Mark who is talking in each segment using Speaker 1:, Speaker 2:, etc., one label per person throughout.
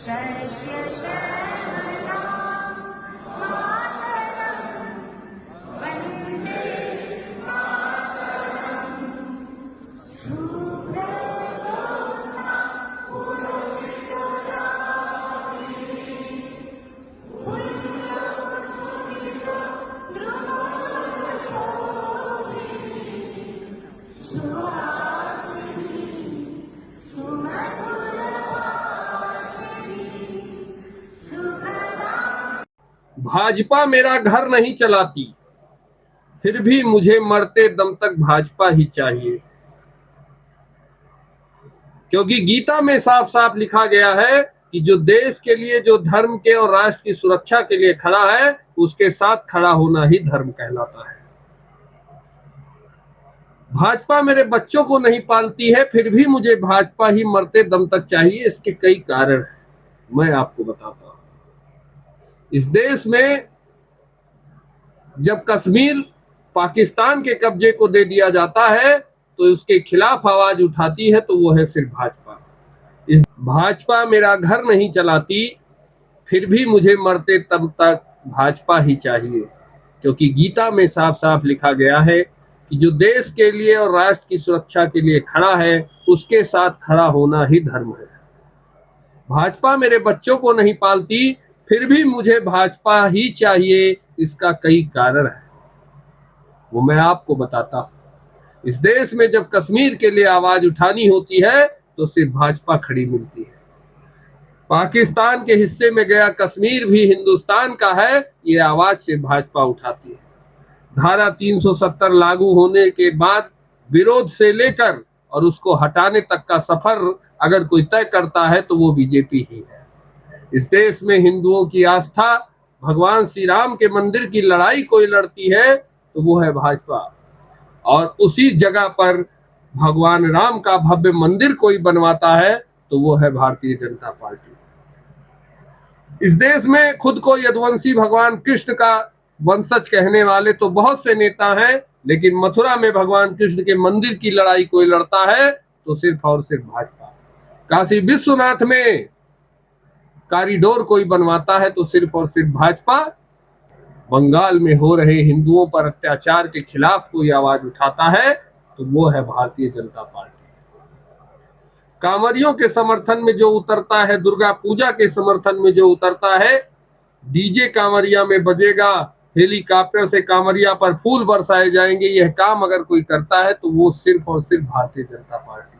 Speaker 1: शस्य श्यामलां मातरं वन्दे मातरं। शुभ्रजोत्स्ना पुलकितयामिनी पुल्लकुसुमितद्रुमदलशोभिनी सुहासिनी सुमधुरभाषिणी सुभदा।
Speaker 2: भाजपा मेरा घर नहीं चलाती, फिर भी मुझे मरते दम तक भाजपा ही चाहिए, क्योंकि गीता में साफ साफ लिखा गया है कि जो देश के लिए, जो धर्म के और राष्ट्र की सुरक्षा के लिए खड़ा है, उसके साथ खड़ा होना ही धर्म कहलाता है। भाजपा मेरे बच्चों को नहीं पालती है, फिर भी मुझे भाजपा ही मरते दम तक चाहिए। इसके कई कारण हैं, मैं आपको बताता हूं। इस देश में जब कश्मीर पाकिस्तान के कब्जे को दे दिया जाता है तो उसके खिलाफ आवाज उठाती है तो वो है सिर्फ भाजपा। इस भाजपा मेरा घर नहीं चलाती, फिर भी मुझे मरते तब तक भाजपा ही चाहिए, क्योंकि गीता में साफ साफ लिखा गया है कि जो देश के लिए और राष्ट्र की सुरक्षा के लिए खड़ा है, उसके साथ खड़ा होना ही धर्म है। भाजपा मेरे बच्चों को नहीं पालती, फिर भी मुझे भाजपा ही चाहिए। इसका कई कारण है, वो मैं आपको बताता हूं। इस देश में जब कश्मीर के लिए आवाज उठानी होती है तो सिर्फ भाजपा खड़ी मिलती है। पाकिस्तान के हिस्से में गया कश्मीर भी हिंदुस्तान का है, ये आवाज से भाजपा उठाती है। धारा 370 लागू होने के बाद विरोध से लेकर और उसको हटाने तक का सफर अगर कोई तय करता है तो वो बीजेपी ही है। इस देश में हिंदुओं की आस्था, भगवान श्री राम के मंदिर की लड़ाई कोई लड़ती है तो वो है भाजपा, और उसी जगह पर भगवान राम का भव्य मंदिर कोई बनवाता है तो वो है भारतीय जनता पार्टी। इस देश में खुद को यदुवंशी भगवान कृष्ण का वंशज कहने वाले तो बहुत से नेता हैं, लेकिन मथुरा में भगवान कृष्ण के मंदिर की लड़ाई कोई लड़ता है तो सिर्फ और सिर्फ भाजपा। काशी विश्वनाथ में कॉरिडोर कोई बनवाता है तो सिर्फ और सिर्फ भाजपा। बंगाल में हो रहे हिंदुओं पर अत्याचार के खिलाफ कोई आवाज उठाता है तो वो है भारतीय जनता पार्टी। कांवरियों के समर्थन में जो उतरता है, दुर्गा पूजा के समर्थन में जो उतरता है, डीजे कांवरिया में बजेगा, हेलीकॉप्टर से कांवरिया पर फूल बरसाए जाएंगे, यह काम अगर कोई करता है तो वो सिर्फ और सिर्फ भारतीय जनता पार्टी।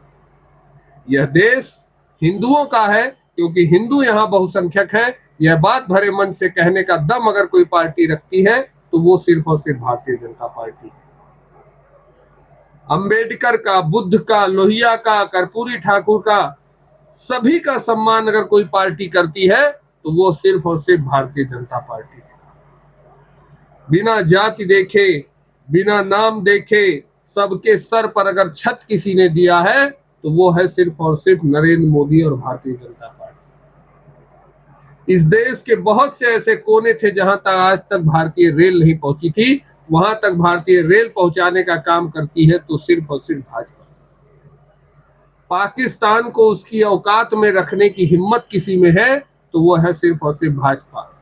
Speaker 2: यह देश हिंदुओं का है, क्योंकि हिंदू यहाँ बहुसंख्यक है। यह बात भरे मन से कहने का दम अगर कोई पार्टी रखती है तो वो सिर्फ और सिर्फ भारतीय जनता पार्टी है। अंबेडकर का, बुद्ध का, लोहिया का, कर्पूरी ठाकुर का, सभी का सम्मान अगर कोई पार्टी करती है तो वो सिर्फ और सिर्फ भारतीय जनता पार्टी है। बिना जाति देखे, बिना नाम देखे, सबके सर पर अगर छत किसी ने दिया है तो वो है सिर्फ और सिर्फ नरेंद्र मोदी और भारतीय जनता पार्टी। इस देश के बहुत से ऐसे कोने थे जहां तक आज तक भारतीय रेल नहीं पहुंची थी, वहां तक भारतीय रेल पहुंचाने का काम करती है तो सिर्फ और सिर्फ भाजपा। पाकिस्तान को उसकी औकात में रखने की हिम्मत किसी में है तो वो है सिर्फ और सिर्फ भाजपा।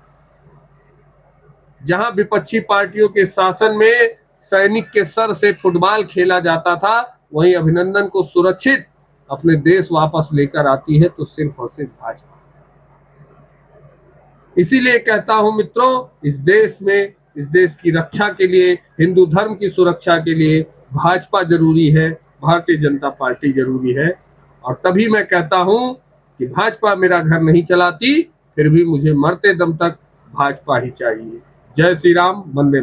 Speaker 2: जहां विपक्षी पार्टियों के शासन में सैनिक के सर से फुटबॉल खेला जाता था, वहीं अभिनंदन को सुरक्षित अपने देश वापस लेकर आती है तो सिर्फ और सिर्फ भाजपा। इसीलिए कहता हूं मित्रों, इस देश में, इस देश की रक्षा के लिए, हिंदू धर्म की सुरक्षा के लिए भाजपा जरूरी है, भारतीय जनता पार्टी जरूरी है। और तभी मैं कहता हूं कि भाजपा मेरा घर नहीं चलाती, फिर भी मुझे मरते दम तक भाजपा ही चाहिए। जय श्री राम, वंदे।